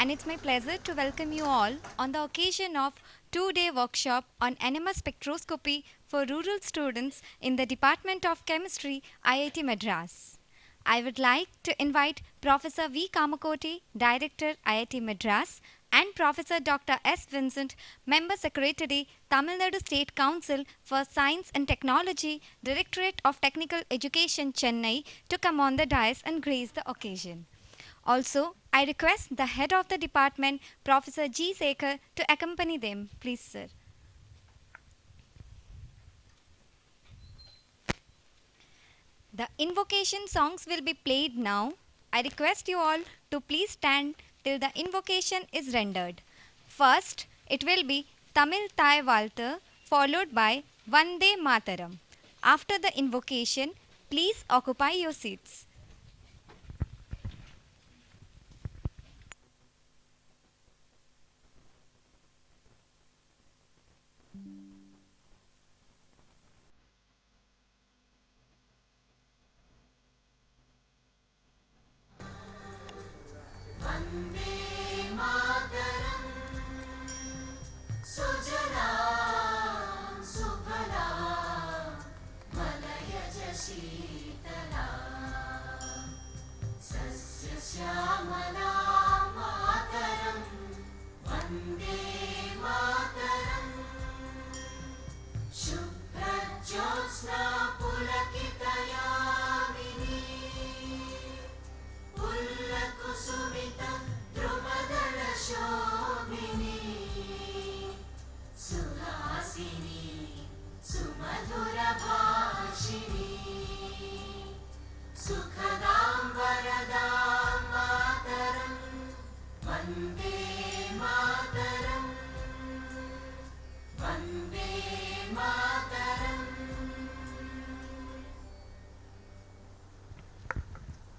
And it's my pleasure to welcome you all on the occasion of two-day workshop on NMS spectroscopy for rural students in the Department of Chemistry, IIT Madras. I would like to invite Professor V. Kamakoti, Director, IIT Madras, and Professor Dr. S. Vincent, Member Secretary, Tamilnadu State Council for Science and Technology, Directorate of Technical Education, Chennai, to come on the dais and grace the occasion. Also, I request the head of the department, Professor G. Sekhar, to accompany them. Please, sir. The invocation songs will be played now. I request you all to please stand till the invocation is rendered. First, it will be Tamil Thai Valta, followed by Vande Mataram. After the invocation, please occupy your seats.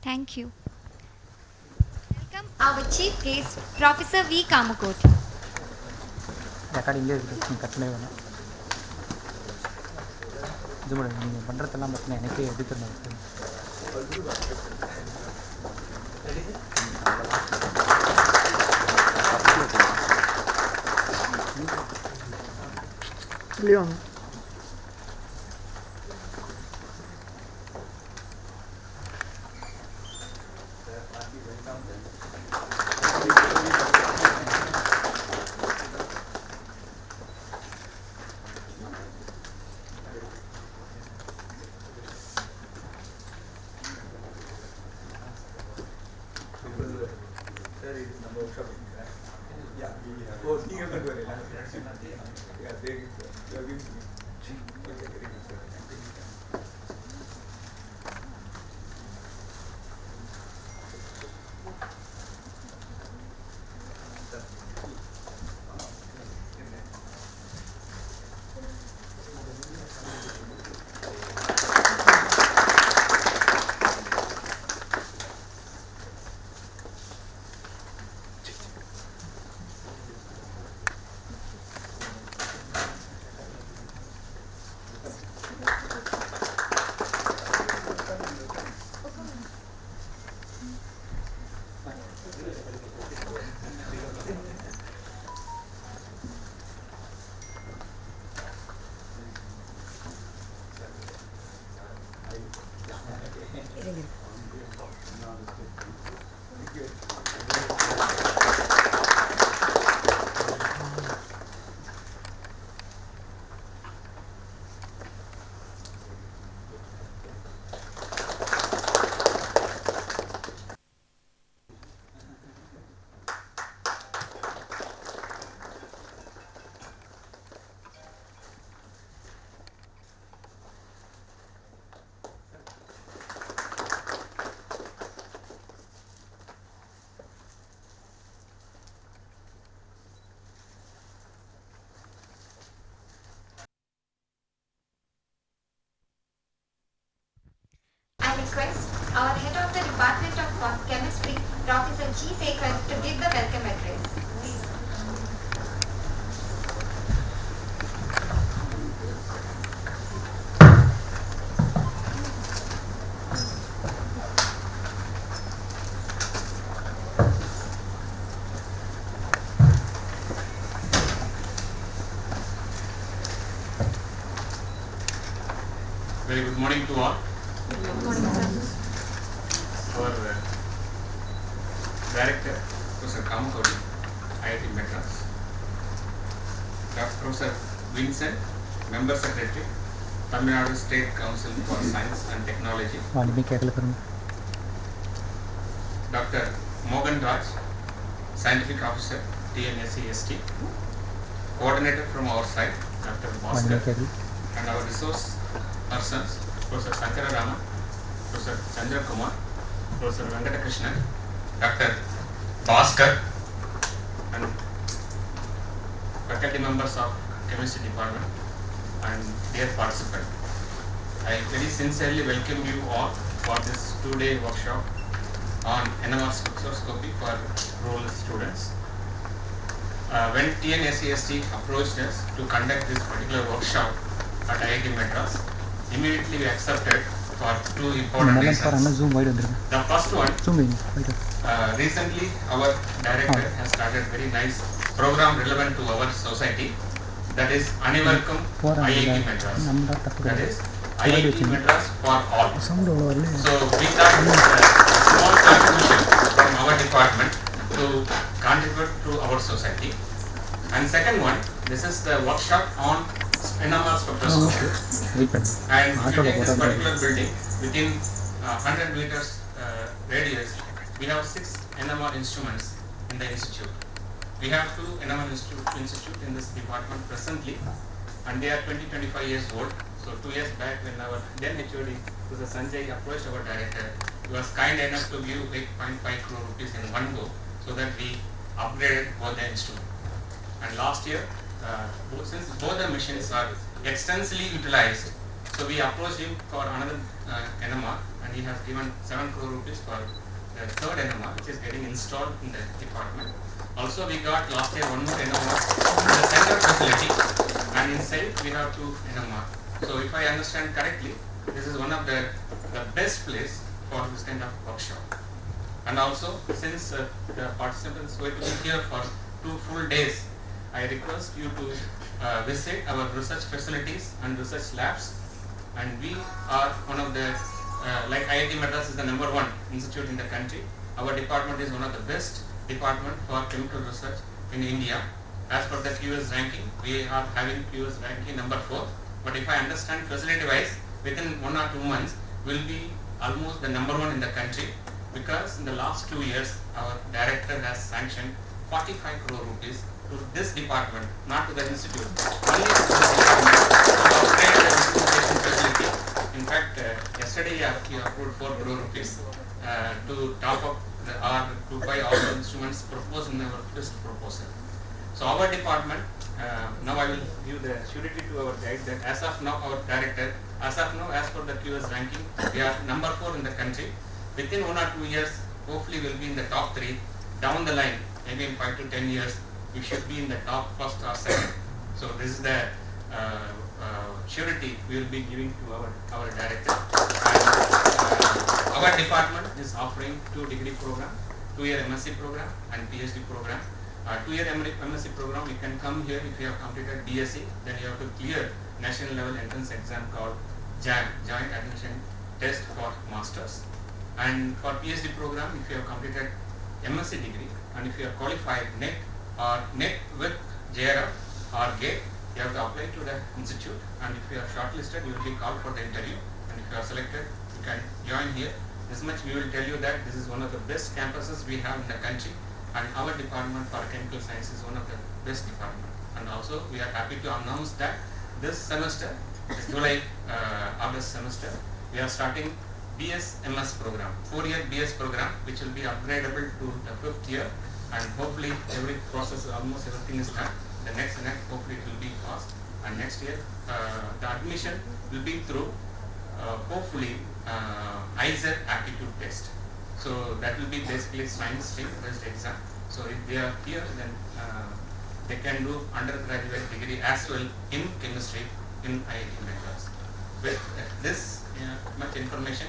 Thank you. Welcome our chief guest, Professor V. Kamakoti. ரெக்கார்டிங்கே இருக்குது cut பண்ணவே வேணாம். இது கூட நீங்கள் பண்ணுறதெல்லாம் பார்த்தீங்கன்னா எனக்கே எப்படி தெரியும். இல்லையா G. Sekhar to give the welcome address. Please. Very good morning to all. Good morning, sir. Our Director, Professor Kamakodi, IIT Madras. Dr. Professor Vincent, Member Secretary, Tamilnadu State Council for Science and Technology. वाणी में क्या करें? Dr. Mogan Raj, Scientific Officer, TNSCST. Coordinator from our side, Dr. वाणी में क्या Bhaskar. And our resource persons, Professor Sankara Rama, Professor Chandra Kumar, Professor Venkata Krishnan, Dr. Bhaskar, and faculty members of chemistry department and dear participants. I very sincerely welcome you all for this 2-day workshop on NMR spectroscopy for rural students. When TNSCST approached us to conduct this particular workshop at IIT Madras, immediately we accepted for two important reasons. zoom wide under. The first one, Zoom in. Wide. recently our director has started very nice program relevant to our society, that is Anivarkum IIT Madras. That is IIT Madras for all. Sound over. So we thought a small contribution from our department to contribute to our society. And second one, this is the workshop on NMR spectroscopy. And if you take this particular building, within 100 meters radius, we have 6 NMR instruments in the institute. We have 2 NMR institute in this department presently, and they are 20-25 years old. So 2 years back, when our then HOD, Professor Sanjay, approached our director, he was kind enough to give 8.5 crore rupees in one go, so that we upgraded both the instruments. And last year, since both the machines are extensively utilized, so we approached him for another NMR, and he has given 7 crore rupees for the third NMR, which is getting installed in the department. Also, we got last year one more NMR in the center facility, and inside we have 2 NMR. So, if I understand correctly, this is one of the best place for this kind of workshop. And also, since the participants were to be here for 2 full days, I request you to visit our research facilities and research labs. And we are one of the, like IIT Madras is the #1 institute in the country. Our department is one of the best department for chemical research in India. As per the QS ranking, we are having QS ranking #4. But if I understand facility wise, within 1 or 2 months, we'll be almost the #1 in the country, because in the last 2 years, our director has sanctioned 45 crore rupees to this department, not to the institute, only to this department, to upgrade the instrumentation facility. In fact, yesterday he approved 4 crore rupees to top up or to buy all the instruments proposed in our first proposal. So our department, now I will give the surety to our guide that as of now, our director, as of now, as per the QS ranking, we are #4 in the country. Within 1 or 2 years, hopefully we'll be in the top 3. Down the line, maybe in 5 to 10 years, we should be in the top first or second. So this is the surety we will be giving to our director. And our department is offering 2-degree program, 2-year MSc program and PhD program. 2-year MSc program, you can come here if you have completed BSc, then you have to clear national level entrance exam called JAM, Joint Admission Test for Masters. And for PhD program, if you have completed MSc degree and if you are qualified NET or NET with JRF or GATE, you have to apply to the institute, and if you are shortlisted, you will be called for the interview, and if you are selected, you can join here. This much we will tell you that this is one of the best campuses we have in the country, and our department for chemical science is one of the best departments. And also we are happy to announce that this semester, this July August semester, we are starting BS-MS program, 4-year BS program, which will be upgradable to the 5th year, and hopefully every process, almost everything is done. The next hopefully it will be passed, and next year the admission will be through hopefully ISET aptitude test. So that will be basically science stream based exam. So if they are here, then they can do undergraduate degree as well in chemistry in IIT Madras. With this much information,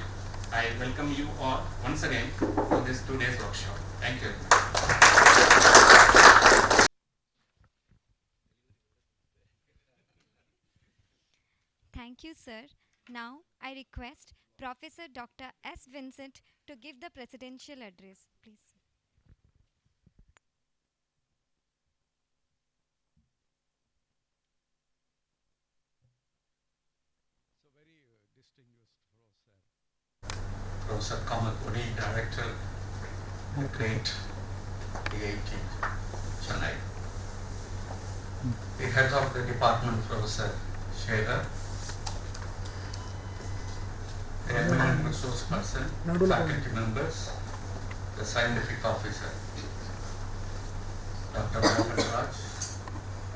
I welcome you all once again to this 2 days workshop. Thank you very much. Thank you, sir. Now I request Professor Dr. S. Vincent to give the presidential address, please. So very distinguished Professor Kamakuri, Director, Great Iitm, Chennai. The head of the department, Professor Shader, the eminent resource person, faculty members, the scientific officer, Dr. Mohan Raj,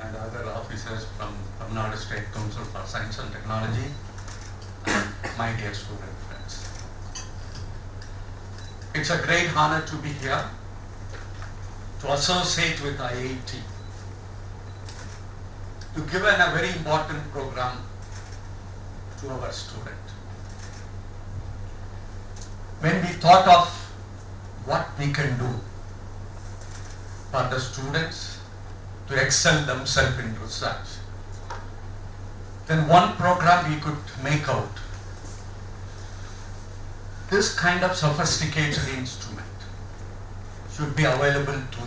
and other officers from Tamil Nadu State Council for Science and Technology, and my dear student friends. It's a great honor to be here to associate with IIT, to give a very important program to our student. When we thought of what we can do for the students to excel themselves in research, then one program we could make out, this kind of sophisticated instrument should be available to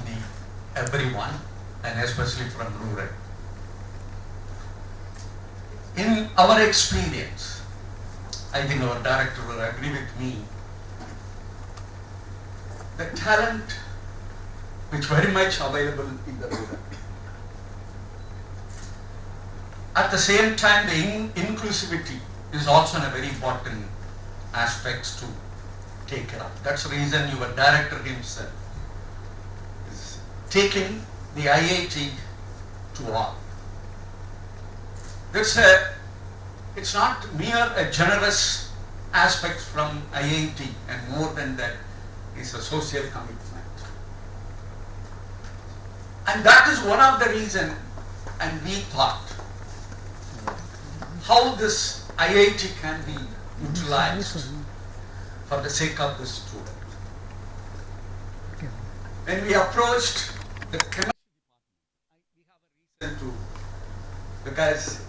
everyone, and especially from rural. In our experience, I think our director will agree with me, the talent which very much available in the rural. At the same time, the inclusivity is also a very important aspect to take care of. That's the reason your director himself is taking the IIT to all. It's not mere a generous aspect from IIT, and more than that is a social commitment. And that is one of the reasons, and we thought, how this IIT can be utilized for the sake of the student. When we approached the chemistry department, we have a reason to, because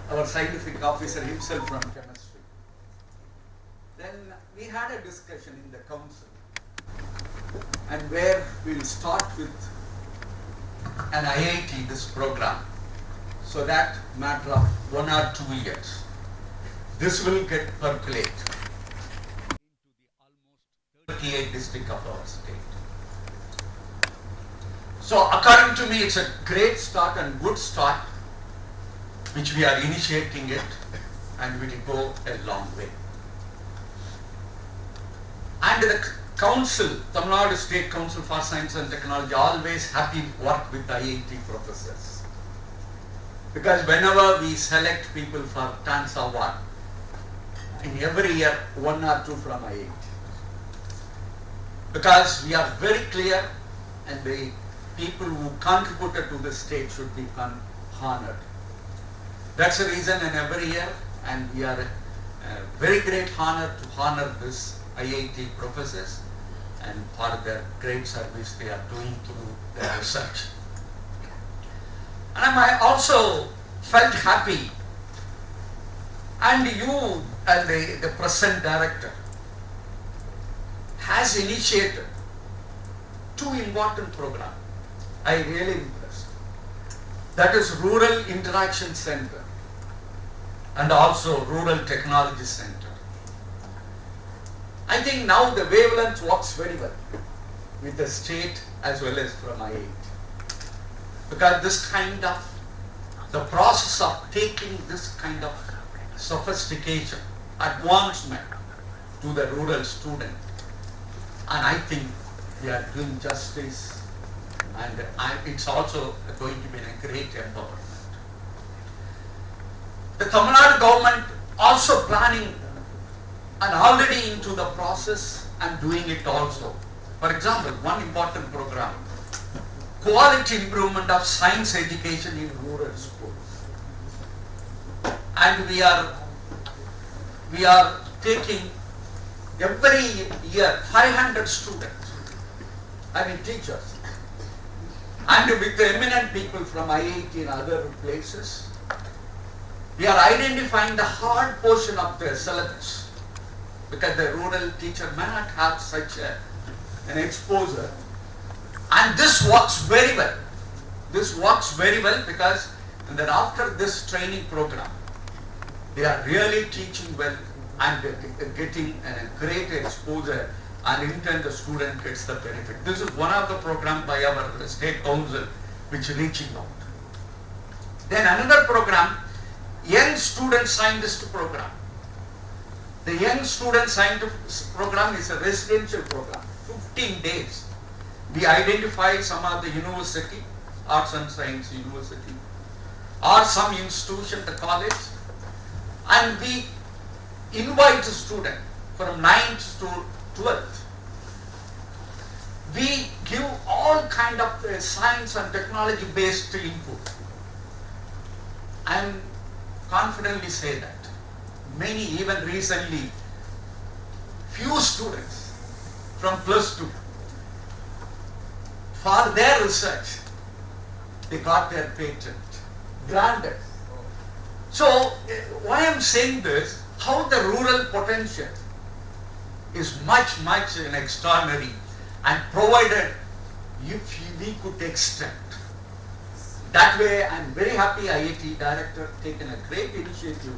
our scientific officer himself from chemistry. Then we had a discussion in the council, and where we will start with an IIT, this program, so that matter of 1 or 2 years, this will get percolate into the almost 38 districts of our state. So according to me, it's a great start and good start, which we are initiating it, and we will go a long way. And the council, Tamil Nadu State Council for Science and Technology, always happy to work with IIT professors. Because whenever we select people for TANS award, in every year 1 or 2 from IIT. Because we are very clear, and the people who contributed to the state should be honored. That's the reason, and every year, and we are very great honor to honor this IIT professors and for their great service they are doing through their research. And I also felt happy, and you and the present director has initiated 2 important programs. I really impressed. That is Rural Interaction Center and also Rural Technology Center. I think now the wavelength works very well with the state as well as from IIT. Because this kind of, the process of taking this kind of sophistication, advancement to the rural student, and I think we are doing justice, and it's also going to be a great empowerment. The Tamil Nadu government also planning and already into the process I'm doing it also. For example, one important program, quality improvement of science education in rural schools. And we are taking every year 500 students, teachers, and with the eminent people from IIT and other places. We are identifying the hard portion of the syllabus, because the rural teacher may not have such an exposure, and this works very well. This works very well because then after this training program, they are really teaching well and getting a great exposure, and in turn the student gets the benefit. This is one of the programs by our state council which is reaching out. Then another program, Young Student Scientist Program. The Young Student Scientist Program is a residential program, 15 days. We identify some of the university, arts and science university, or some institution, the college, and we invite a student from 9th to 12th. We give all kind of science and technology based input. I confidently say that many, even recently, few students from +2, for their research, they got their patent granted. So why I am saying this, how the rural potential is much an extraordinary, and provided if we could extend. That way I am very happy IIT director taken a great initiative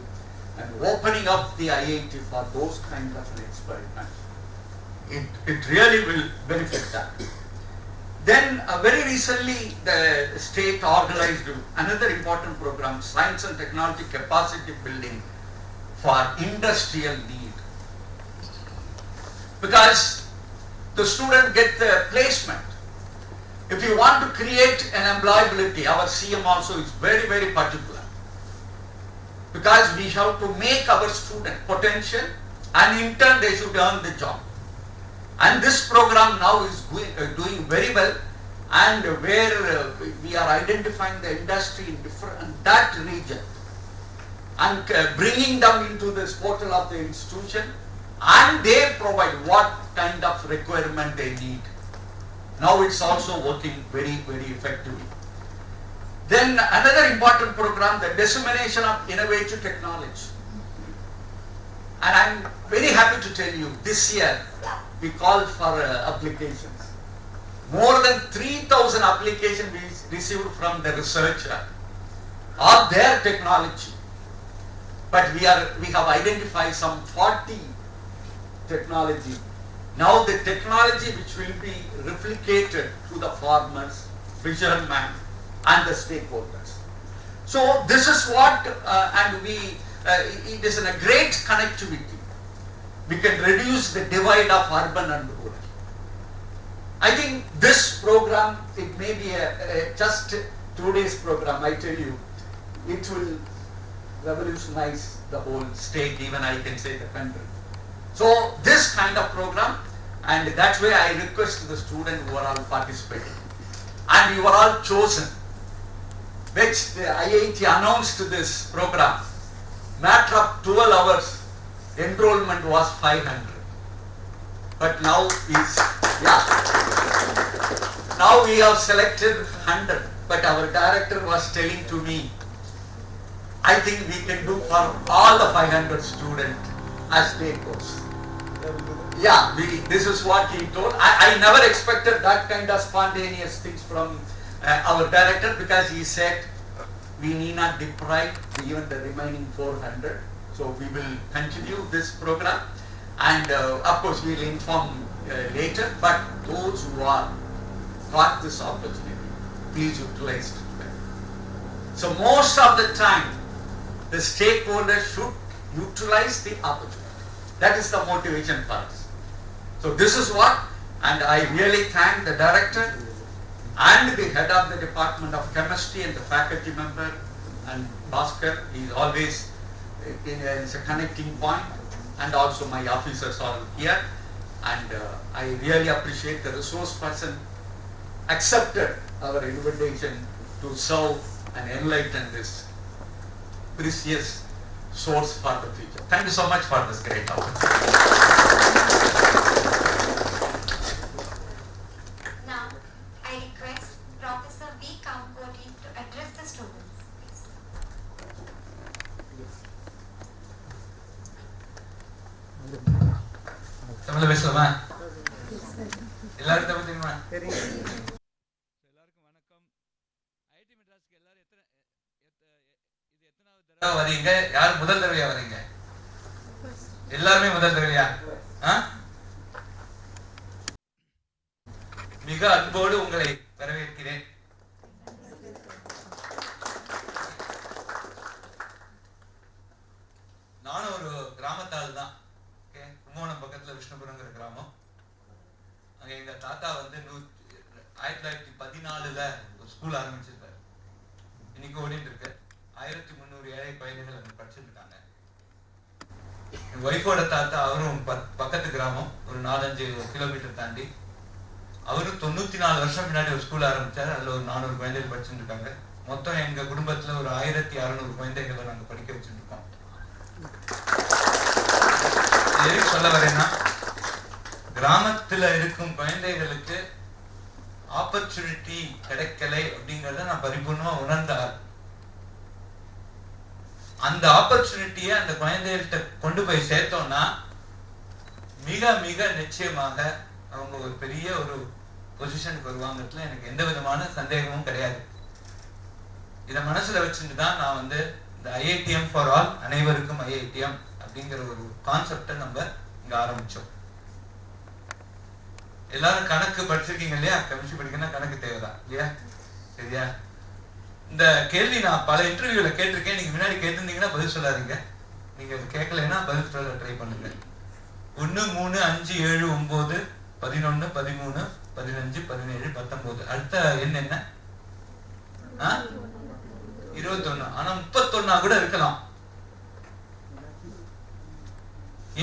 and opening up the IIT for those kind of an experiment. It really will benefit that. Then very recently the state organized another important program, Science and Technology Capacity Building for Industrial Need. Because the student get the placement. If you want to create an employability, our CM also is very particular. Because we have to make our student potential, and in turn they should earn the job. And this program now is doing very well, and where we are identifying the industry in that region and bringing them into this portal of the institution, and they provide what kind of requirement they need. Now it's also working very effectively. Then another important program, the dissemination of innovative technology. And I'm very happy to tell you, this year we called for applications. More than 3,000 applications we received from the researcher of their technology. But we have identified some 40 technology. Now the technology which will be replicated to the farmers, fishermen, and the stakeholders. So this is what, it is in a great connectivity. We can reduce the divide of urban and rural. I think this program, it may be just 2 days program, I tell you, it will revolutionize the whole state, even I can say the country. So this kind of program, and that's why I request the students who are all participating, and you are all chosen, which the IIT announced this program. Matter of 12 hours, enrollment was 500. But now now we have selected 100. But our director was telling to me, I think we can do for all the 500 students as day goes. Yeah, this is what he told. I never expected that kind of spontaneous things from our director, because he said we need not deprive even the remaining 400. So we will continue this program, and of course we will inform later. But those who are got this opportunity, please utilize it well. So most of the time, the stakeholders should utilize the opportunity. That is the motivation for us. So this is what, and I really thank the director and the head of the Department of Chemistry and the faculty member, and Bhaskar. He is always is a connecting point, and also my officers are here. and I really appreciate the resource person accepted our invitation to serve and enlighten this precious source for the future. Thank you so much for this great opportunity. Now, I request Professor V. Kampoti to address the students. தமிழ்ல பேசலாமா? எல்லாருக்கும் தமிழ் தெரியுமா? எல்லாருக்கும் வணக்கம். IIT மெட்ராஸ்க்கு எல்லாரும் இது எத்தனாவது தடவை வரீங்க? யார் முதல் தடவையா வரீங்க? எல்லாருமே முதல் தடவையா? மிக அன்போடு உங்களை வரவேற்கிறேன். நானும் ஒரு கிராமத்தாள் தான். கும்போணம் பக்கத்துல விஷ்ணுபுரங்கிற கிராமம். அங்க எங்க தாத்தா வந்து 1914 ஒரு ஸ்கூல் ஆரம்பிச்சிருக்காரு. இன்னைக்கு ஓடிட்டு இருக்கு. 1300 ஏழை குழந்தைகள் அங்க படிச்சுட்டு இருக்காங்க. என் ஒய்ஃபோட தாத்தா அவரும் பக்கத்து கிராமம், ஒரு 4-5 கிலோமீட்டர் தாண்டி. அவரும் 94 வருஷம் முன்னாடி ஒரு ஸ்கூல் ஆரம்பிச்சாரு. அதுல ஒரு 400 குழந்தைகள் படிச்சுட்டு இருக்காங்க. மொத்தம் எங்க குடும்பத்துல ஒரு 1600 குழந்தைகளை நாங்க படிக்க வச்சுட்டு இருக்கோம். எதுக்கு சொல்ல வரேன்னா, கிராமத்துல இருக்கும் குழந்தைகளுக்கு ஆப்பர்ச்சுனிட்டி கிடைக்கலை அப்படிங்கறத நான் பரிபூர்ணமா உணர்ந்தார். அந்த ஆப்பர்ச்சுனிட்டியை அந்த குழந்தைகள்கிட்ட கொண்டு போய் சேர்த்தோம்னா மிக மிக நிச்சயமாக அவங்க ஒரு பெரிய ஒரு பொசிஷனுக்கு வருவாங்கத்துல எனக்கு எந்த விதமான சந்தேகமும் கிடையாது. இதை மனசுல வச்சுட்டு தான் நான் வந்து இந்த ஐஐடிஎம் ஃபார் ஆல், அனைவருக்கும் ஐஐடிஎம் அப்படிங்கிற ஒரு கான்செப்டை நம்ம இங்க ஆரம்பிச்சோம். எல்லாரும் கணக்கு படிச்சிருக்கீங்க இல்லையா? கெமிஸ்ட்ரி படிக்கணும்னா கணக்கு தேவைதான் இல்லையா? சரியா? இந்த கேள்வி நான் பல இன்டர்வியூல கேட்டிருக்கேன். நீங்க முன்னாடி கேட்டிருந்தீங்கன்னா பதில் சொல்லாதீங்க. நீங்க கேட்கலைன்னா பதில் சொல்ல ட்ரை பண்ணுங்க. 1 3 5 7 9 11 13 15 17 19 அடுத்த எண் என்ன? 21. ஆனா 31 கூட இருக்கலாம்.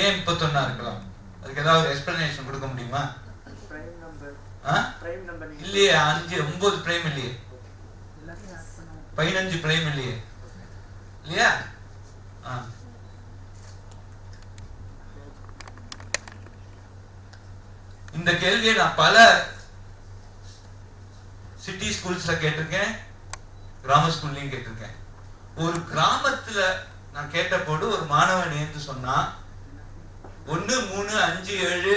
ஏன் 31 இருக்கலாம்? அதுக்கு ஏதாவது எக்ஸ்பிளனேஷன் கொடுக்க முடியுமா? இல்லையே, 5 9 பிரைம் இல்லையே, 15 பிரைம் இல்லையே, இல்லையா? இந்த கேள்வியை நான் பல சிட்டி ஸ்கூல்ஸ்ல கேட்டிருக்கேன், கிராம ஸ்கூல்லையும் கேட்டிருக்கேன். ஒரு கிராமத்துல நான் கேட்டபோது ஒரு மாணவன் என்று சொன்னா 1 3 5 7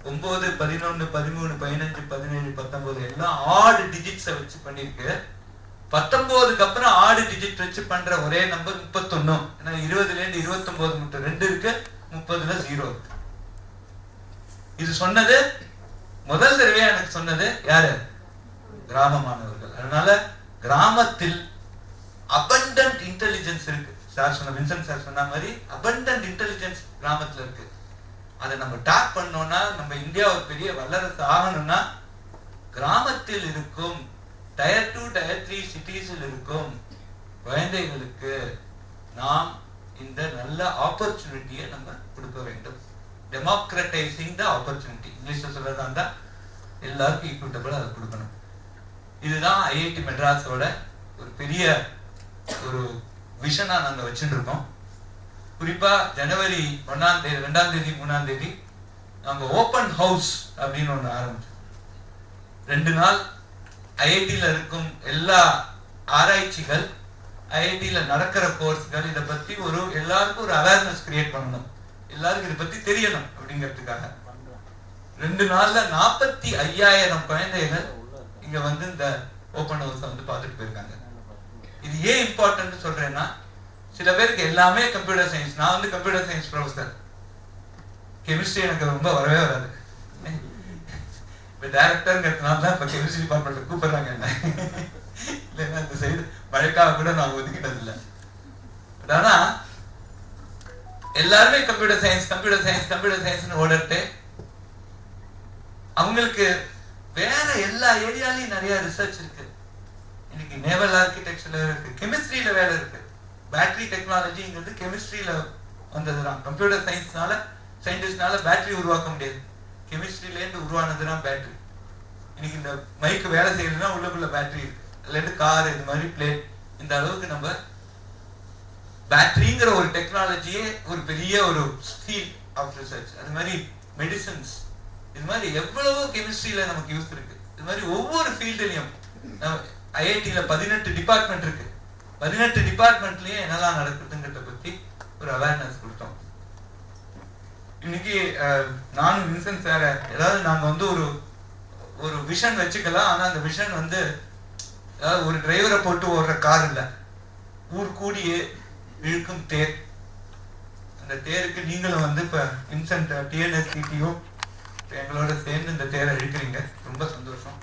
9 11 13 15 17 19 எல்லாம் ஆட் டிஜிட்ஸை வச்சு பண்ணிருக்கு. 19க்கு அப்புறம் ஆட் டிஜிட் வச்சு பண்ற ஒரே நம்பர் 31. ஏன்னா 20ல இருந்து 29 மட்டும் 2 இருக்கு, 30ல 0 இருக்கு. இது சொன்னது முதல் தடவையா எனக்கு சொன்னது யாரு? கிராம மாணவர்கள். அதனால கிராமத்தில் அபண்டன்ட் இன்டெலிஜென்ஸ் இருக்கு. சார் சொன்ன, வின்சென்ட் சார் சொன்ன மாதிரி அபண்டன்ட் இன்டெலிஜென்ஸ் கிராமத்துல இருக்கு. அதை நம்ம டாப் பண்ணோம்னா, நம்ம இந்தியா ஒரு பெரிய வல்லரசு ஆகணும்னா கிராமத்தில் இருக்கும் டயர் 2 டயர் 3 சிட்டிஸில் இருக்கும் குழந்தைகளுக்கு நாம் இந்த நல்ல ஆப்பர்ச்சுனிட்டியை நம்ம கொடுக்க வேண்டும். டெமோக்ரட்டைசிங் த ஆப்பர்ச்சுனிட்டி, இங்கிலீஷ்ல சொல்றதா இருந்தா எல்லாருக்கும் ஈக்குவட்டபிள் அதை கொடுக்கணும். இதுதான் ஐஐடி மெட்ராஸோட ஒரு பெரிய ஒரு விஷனா நாங்க வச்சுட்டு இருக்கோம். குறிப்பா ஜனவரி 1ஆம் தேதி 2ஆம் தேதி 3ஆம் தேதி நாங்க ஓபன் ஹவுஸ் அப்படின்னு ஒண்ணு ஆரம்பிச்சோம். 2 நாள் ஐஐடியில இருக்கும் எல்லா ஆராய்ச்சிகள், ஐஐடியில நடக்கிற கோர்ஸ்கள், இதை பத்தி எல்லாருக்கும் ஒரு அவேர்னஸ் கிரியேட் பண்ணணும், எல்லாருக்கும் இதை பத்தி தெரியணும் அப்படிங்கிறதுக்காக 2 நாள்ல 45,000 குழந்தைகள் இங்க வந்து இந்த ஓபன் ஹவுஸ் வந்து பார்த்துட்டு போயிருக்காங்க. இது ஏன் இம்பார்ட்டன்ட் சொல்றேன்னா, சில பேருக்கு எல்லாமே கம்ப்யூட்டர் சயின்ஸ். நான் வந்து கம்ப்யூட்டர் சயின்ஸ் ப்ரொஃபசர். கெமிஸ்ட்ரி எனக்கு ரொம்ப வரவே வராது. இப்போ டைரக்டருங்கிறதுனால தான் இப்போ கெமிஸ்ட்ரி டிபார்ட்மெண்ட்ல கூப்பிடுறாங்க என்ன. இல்லைன்னா இந்த சைடு மழைக்காக கூட நான் ஒதுக்கிட்டது இல்லை. ஆனா எல்லாருமே computer science computer science computer சயின்ஸ்னு ஓடட்டு அவங்களுக்கு வேற எல்லா ஏரியாலையும் நிறைய ரிசர்ச் இருக்கு. இன்னைக்கு நேவல் ஆர்கிடெக்சர்ல இருக்கு, கெமிஸ்ட்ரியில வேலை இருக்கு. பேட்டரி டெக்னாலஜிங்கிறது கெமிஸ்ட்ரியில வந்ததுதான். கம்ப்யூட்டர் சயின்ஸ்னால சயின்டிஸ்ட்னால பேட்டரி உருவாக்க முடியாது. கெமிஸ்ட்ரியிலேருந்து உருவானதுதான் பேட்டரி. இன்னைக்கு இந்த மைக்கு வேலை செய்யறதுன்னா உள்ளுக்குள்ள பேட்டரி இருக்கு. அதுலேருந்து கார் இது மாதிரி பிளேட், இந்த அளவுக்கு நம்ம பேட்டரிங்கிற ஒரு டெக்னாலஜியே ஒரு பெரிய ஒரு ஃபீல்ட் ஆஃப் ரிசர்ச். அது மாதிரி மெடிசன்ஸ், இது மாதிரி எவ்வளவோ கெமிஸ்ட்ரியில நமக்கு யூஸ் இருக்கு. இது மாதிரி ஒவ்வொரு ஃபீல்டுலையும் ஐஐடியில 18 டிபார்ட்மெண்ட் இருக்கு. 18 டிபார்ட்மெண்ட்லயும் என்னெல்லாம் நடக்குதுங்கிறத பத்தி ஒரு அவேர்னஸ் கொடுத்தோம். இன்னைக்கு நானும் வின்சென்ட் சார் ஏதாவது நாங்க வந்து ஒரு விஷன் வச்சுக்கலாம். ஆனா அந்த விஷன் வந்து அதாவது ஒரு டிரைவரை போட்டு ஓடுற கார் இல்ல, ஊர் கூடியே இழுக்கும் தேர். அந்த தேருக்கு நீங்களும் வந்து இப்ப வின்சென்ட் டிஎன்எஸ்சிடியும் எங்களோட சேர்ந்து இந்த தேரை இழுக்கிறீங்க. ரொம்ப சந்தோஷம்.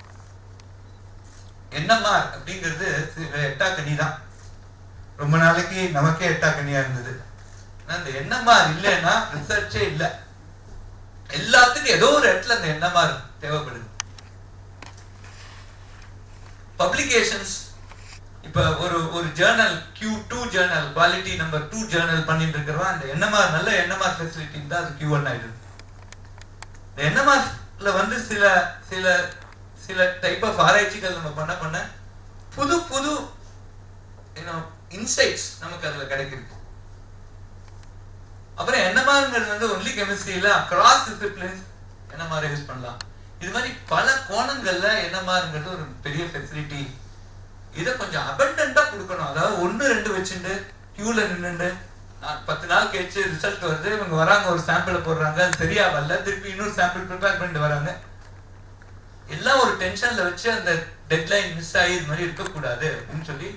என்னம்மா அப்படிங்கிறது எட்டா கனி தான். ரொம்ப நாளைக்கு நமக்கே எட்டா கனியா இருந்தது. அந்த எண்ணமார் இல்லைன்னா ரிசர்ச்சே இல்லை. எல்லாத்துக்கும் ஏதோ ஒரு இடத்துல அந்த எண்ணமார் தேவைப்படுது. பப்ளிகேஷன்ஸ், இப்ப ஒரு Journal Q2 Journal, quality number 2 Journal பண்ணிட்டு இருக்கிறவா அந்த எண்ணமார் நல்ல எண்ணமார் ஃபெசிலிட்டி தான் அது Q1 ஆயிடுது. இந்த எண்ணமார்ல வந்து சில சில சில டைப் ஆஃப் ஆராய்ச்சிகள் நம்ம பண்ண புது புது இன்சைட்ஸ் நமக்கு அதுல கிடைக்குது. அப்புறம் என்எம்ஆர்ங்கிறது வந்து ஒன்லி கெமிஸ்ட்ரியில அக்ராஸ் டிசிப்ளின்ஸ் என்எம்ஆர் யூஸ் பண்ணலாம். இது மாதிரி பல கோணங்கள்ல என்எம்ஆர்ங்கிறது ஒரு பெரிய ஃபெசிலிட்டி. இதை கொஞ்சம் அபண்டன்டா கொடுக்கணும். அதாவது 1-2 வச்சுட்டு கியூல நின்றுட்டு 10 நாள் கழிச்சு ரிசல்ட் வருது, இவங்க வராங்க, ஒரு சாம்பிளை போடுறாங்க, அது சரியா வரல, திருப்பி இன்னொரு சாம்பிள் ப்ரிப்பேர் பண்ணிட்டு வராங்க. எல்லாம் ஒரு டென்ஷன்ல வச்சு அந்த டெட்லைன் மிஸ் ஆகி இது மாதிரி இருக்கக்கூடாது அப்படின்னு சொல்லி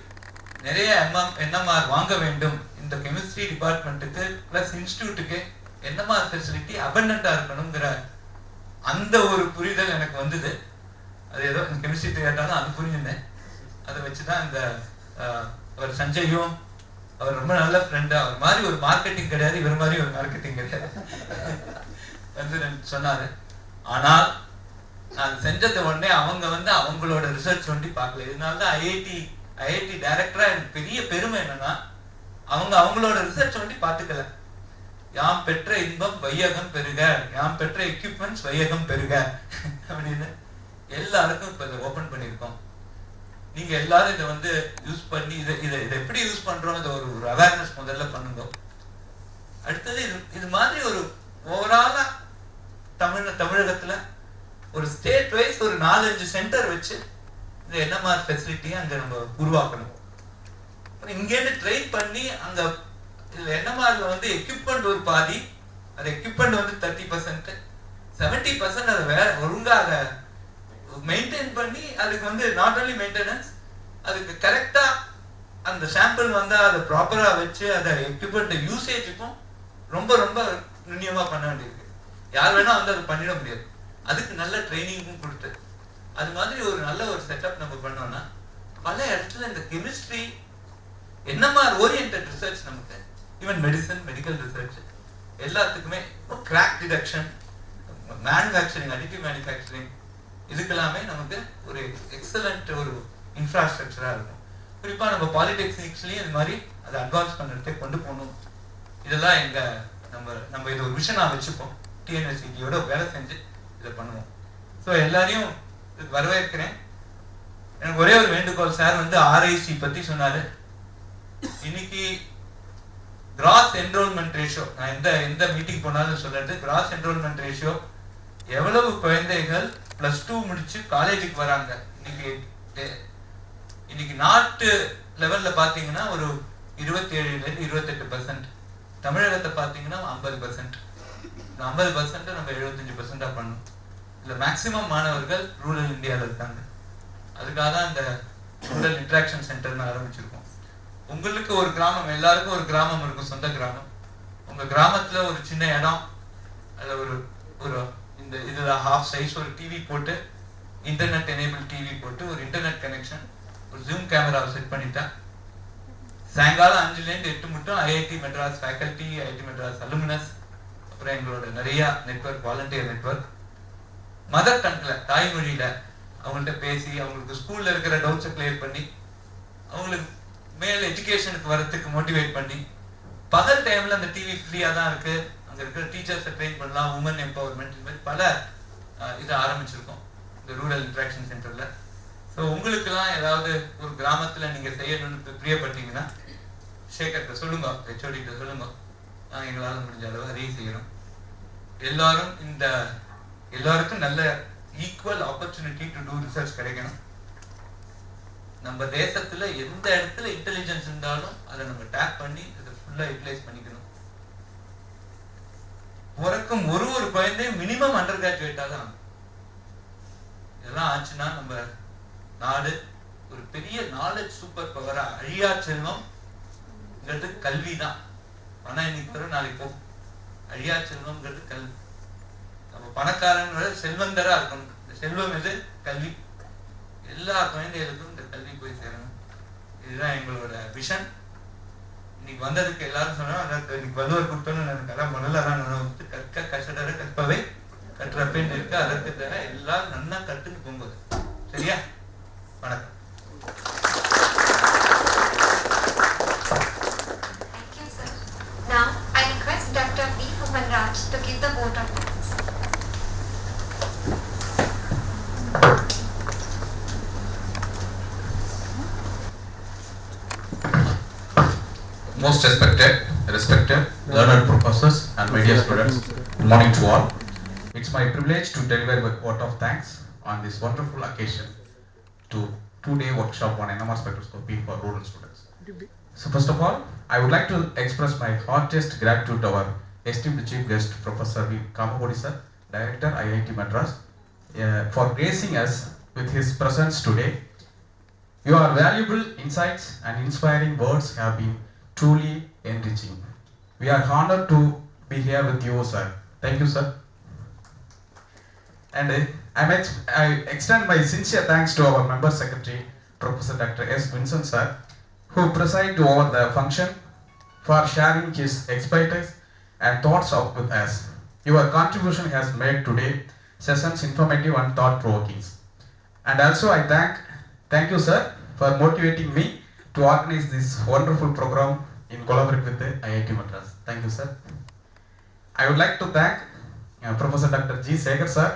நிறைய என்எம்ஆர் வாங்க வேண்டும். இந்த கெமிஸ்ட்ரி டிபார்ட்மெண்ட்டுக்கு பிளஸ் இன்ஸ்டிடியூட்டுக்கு என்எம்ஆர் ஃபெசிலிட்டி அபண்டன்டா இருக்கணுங்கிற அந்த ஒரு புரிதல் எனக்கு வந்தது. அது ஏதோ கெமிஸ்ட்ரி தெரியாட்டாலும் அது புரிஞ்சுனேன். அதை வச்சுதான் இந்த அவர் சஞ்சயும், அவர் ரொம்ப நல்ல ஃப்ரெண்டு, அவர் மாதிரி ஒரு மார்க்கெட்டிங் கிடையாது, இவர் மாதிரி ஒரு மார்க்கெட்டிங் கிடையாது வந்து சொன்னாரு. ஆனால் நான் செஞ்சது உடனே அவங்க வந்து அவங்களோட ரிசர்ச் ஒண்டி பார்க்கல. இதனாலதான் ஐஐடி டைரக்டரா எனக்கு பெரிய பெருமை என்னன்னா அவங்களோட ரிசர்ச் ஒண்டி பார்த்துக்கல. யாம் பெற்ற இன்பம் வையகம் பெருக, யாம் பெற்ற எக்யூப்மெண்ட்ஸ் வையகம் பெருக அப்படின்னு எல்லாருக்கும் இப்ப இதை ஓபன் பண்ணியிருக்கோம். நீங்க எல்லாரும் இதை வந்து யூஸ் பண்ணி இதை எப்படி யூஸ் பண்றோம் இதை ஒரு அவேர்னஸ் முதல்ல பண்ணுங்க. அடுத்தது இது மாதிரி ஒரு ஓவராலா தமிழகத்துல ஒரு ஸ்டேட் வைஸ் ஒரு 4-5 சென்டர் வச்சு இந்த என்எம்ஆர் ஃபெசிலிட்டியை அங்க நம்ம உருவாக்கணும். இங்கேருந்து ட்ரெயின் பண்ணி அங்க என்எம்ஆர்ல வந்து எக்யூப்மெண்ட் ஒரு பாதி, அது எக்யூப்மெண்ட் வந்து 30%, 70% அதை வேற ஒழுங்கா அதை மெயின்டைன் பண்ணி அதுக்கு வந்து நாட் ஓன்லி மெயின்டெனன்ஸ், அதுக்கு கரெக்டா அந்த சாம்பிள் வந்து அதை ப்ராப்பரா வச்சு அதை எக்யூப்மெண்ட் யூசேஜுக்கும் ரொம்ப ரொம்ப நுண்ணியமா பண்ண வேண்டியிருக்கு. யார் வேணா வந்து அதை பண்ணிட முடியாது. அதுக்கு நல்ல ட்ரைனிங்கும் கொடுத்து அது மாதிரி ஒரு நல்ல ஒரு செட்டப் நம்ம பண்ணோம்னா பல இடத்துல இந்த கெமிஸ்ட்ரி என்எம்ஆர் ஓரியன்டட் ரிசர்ச் நமக்கு ஈவன் மெடிசன், மெடிக்கல் ரிசர்ச் எல்லாத்துக்குமே crack detection, manufacturing, additive manufacturing இதுக்கெல்லாமே நமக்கு ஒரு எக்ஸலண்ட் ஒரு இன்ஃப்ராஸ்ட்ரக்சரா இருக்கும். குறிப்பா நம்ம பாலிடெக்னிக்ஸ்லயும் இது மாதிரி அதை அட்வான்ஸ் பண்ணுறதுக்கு கொண்டு போகணும். இதெல்லாம் நம்ம இதை ஒரு விஷனா வச்சுப்போம். டிஎன்எஸ்சிடியோட வேலை செஞ்சு இதை பண்ணுவோம். ஸோ எல்லாரையும் வரவேற்கிறேன். எனக்கு ஒரே ஒரு வேண்டுகோள், சார் வந்து ஆர்ஐசி பத்தி சொன்னாரு. இன்னைக்கு கிராஸ் என்ரோல்மெண்ட் ரேஷியோ, நான் எந்த மீட்டிங் போனாலும் சொல்றது, கிராஸ் என்ரோல்மெண்ட் ரேஷியோ எவ்வளவு குழந்தைகள் +2 முடிச்சு காலேஜுக்கு வராங்க. இன்னைக்கு நாட்டு லெவல்ல பாத்தீங்கன்னா ஒரு 27-28%, தமிழகத்தை பாத்தீங்கன்னா 50%. 50% நம்ம 75% பண்ணணும். இதுல மேக்சிமம் மாணவர்கள் ரூரல் இந்தியாவில் இருக்காங்க. அதுக்காக தான் இந்த ரூரல் இன்டராக்ஷன் சென்டர்னு ஆரம்பிச்சிருக்கோம். உங்களுக்கு ஒரு கிராமம், எல்லாருக்கும் ஒரு கிராமம் இருக்கும், சொந்த கிராமம். உங்க கிராமத்துல ஒரு சின்ன இடம், அதுல ஒரு இதுல ஹாஃப் சைஸ் ஒரு டிவி போட்டு, இன்டர்நெட் எனேபிள் டிவி போட்டு, ஒரு இன்டர்நெட் கனெக்ஷன், ஒரு ஜூம் கேமராவை செட் பண்ணிட்டா சாயங்காலம் 5லேருந்து 8 மட்டும் IIT Madras faculty, IIT Madras alumnus, அப்புறம் எங்களோட நிறைய நெட்வொர்க், வாலண்டியர் நெட்வொர்க், மதர் டங்க்ல தாய்மொழியில அவங்கள்ட்ட பேசி அவங்களுக்கு ஸ்கூல்ல இருக்கிற டவுட்ஸை கிளியர் பண்ணி அவங்களுக்கு மேல் எஜுகேஷனுக்கு வரத்துக்கு மோட்டிவேட் பண்ணி, பகல் டைம்ல அந்த டிவி ஃப்ரீயா தான் இருக்கு, அங்க இருக்கிற டீச்சர்ஸை ட்ரெயின் பண்ணலாம், உமன் எம்பவர்மெண்ட், இந்த மாதிரி பல இதை ஆரம்பிச்சிருக்கோம் இந்த ரூரல் இன்ட்ராக்ஷன் சென்டரில். ஸோ உங்களுக்கெல்லாம் ஏதாவது ஒரு கிராமத்தில் நீங்கள் செய்யணும்னு பிரியப்பட்டீங்கன்னா சேகர்கிட்ட சொல்லுங்க, ஹெச்ஓடிகிட்ட சொல்லுங்க, நாங்கள் எங்களால் முடிஞ்ச அளவு அதையும் செய்கிறோம். எல்லாருக்கும் நல்ல equal opportunity to do research கிடைக்கணும். நம்ம தேசத்துல எந்த இடத்துல இன்டெலிஜென்ஸ் இருந்தாலும் அதை நம்ம டேப் பண்ணி அதை ஃபுல்லா யூட்டிலைஸ் பண்ணிக்கணும். பிறக்கும் ஒரு குழந்தையும் மினிமம் அண்டர் கிராஜுவேட்டா தான். இதெல்லாம் ஆச்சுன்னா நம்ம நாடு ஒரு பெரிய நாலேஜ் சூப்பர் பவரா அழியா செல்வம்ங்கிறது கல்வி தான். ஆனா இன்னைக்கு வரும் நாளைக்கு போகும். அழியா செல்வம்ங்கிறது கல்வி. நம்ம பணக்காரன் செல்வந்தரா இருக்கணும். இந்த செல்வம் எது? கல்வி. எல்லா குழந்தைகளுக்கும் இந்த கல்வி போய் சேரணும். இதுதான் எங்களோட விஷன். இன்னைக்கு வந்ததுக்கு எல்லாரும் சொன்னோம், இன்னைக்கு வள்ளுவர் கொடுத்தோன்னு எனக்கு அதான் முதல்ல வந்து கற்க கசடர கற்பவை கற்றப்பேன்னு இருக்கு. அதற்கு தர எல்லாரும் நன்னா கற்றுன்னு போகும்போது சரியா? வணக்கம். Thank you, sir. Now, I request Dr. B. Humanraj to give the vote of thanks. Most respected, learned professors and my dear students, good morning to all. It's my privilege to deliver a vote of thanks on this wonderful occasion to two-day workshop on NMR spectroscopy for rural students. So first of all, I would like to express my heartiest gratitude to our esteemed chief guest, Professor V. Kamagodi sir, Director Iitm Madras, for gracing us with his presence today. Your valuable insights and inspiring words have been truly enriching. We are honored to be here with you, sir. Thank you, sir. And I extend my sincere thanks to our member secretary, Professor Dr. S. Vincent, sir, who presided over the function, for sharing his expertise and thoughts with us. Your contribution has made today's sessions informative and thought-provoking. And also I thank you, sir, for motivating me to organize this wonderful program in collaboration with the Iitm Madras. Thank you, sir. I would like to thank Professor Dr. G. Sekhar, sir,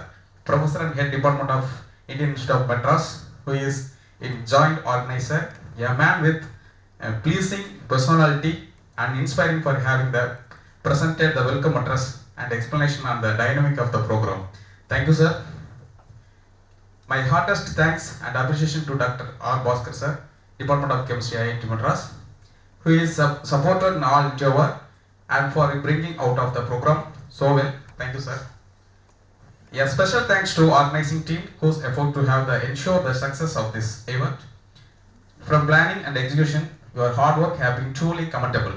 Professor and Head Department of Indian Institute of Madras, who is in joint organizer, a man with pleasing personality and inspiring for having presented the welcome address and explanation on the dynamic of the program. Thank you, sir. My heartiest thanks and appreciation to Dr. R. Bhaskar, sir, Department of Chemistry, Iitm Madras, who is supported in all endeavor and for bringing out of the program so well. Thank you, sir. A special thanks to organizing team whose effort to have ensure the success of this event. From planning and execution, your hard work have been truly commendable.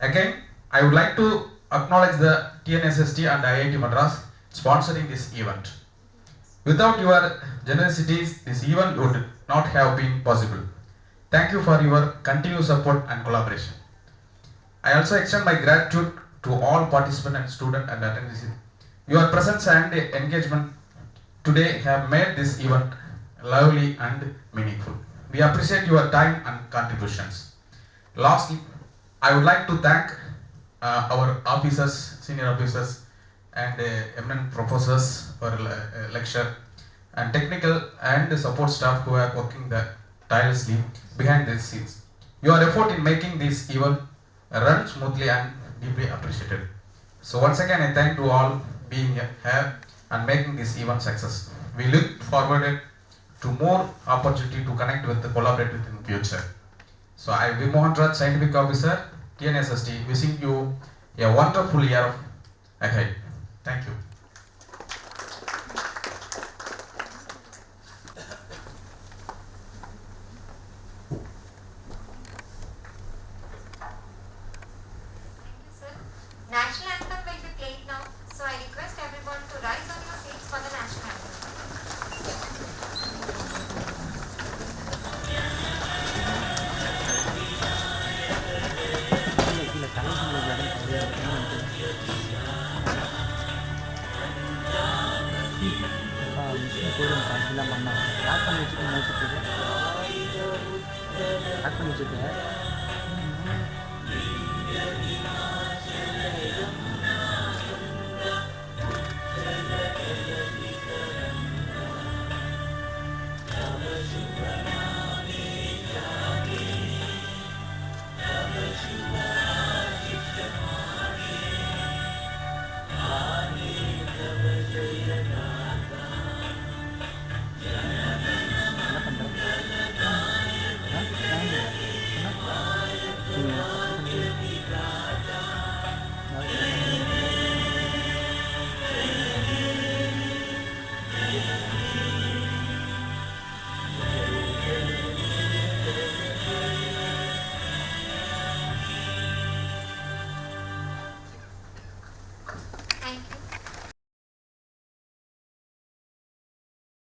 Again, I would like to acknowledge the TNSCST and Iitm Madras sponsoring this event. Without your generosities, this event would not have been possible. Thank you for your continued support and collaboration. I also extend my gratitude to all participants and students and attendees. Your presence and engagement today have made this event lively and meaningful. We appreciate your time and contributions. Lastly, I would like to thank our officers, senior officers, and eminent professors for lecture, and technical and support staff who are working tirelessly behind the scenes. Your effort in making this event run smoothly and deeply appreciated. So once again, I thank to all being here and making this event success. We look forward to more opportunity to connect with the collaborate with in future. So I am Mohan Raj, Scientific Officer, TNSCST, wishing you a wonderful year ahead. Thank you. National anthem will be played now, so I request everyone to rise on your seats for the national anthem. போயிடும் பண்ணலாம் lock பண்ணி வச்சுட்டு மூச்சுட்டு lock பண்ணி வச்சுருக்கேன்.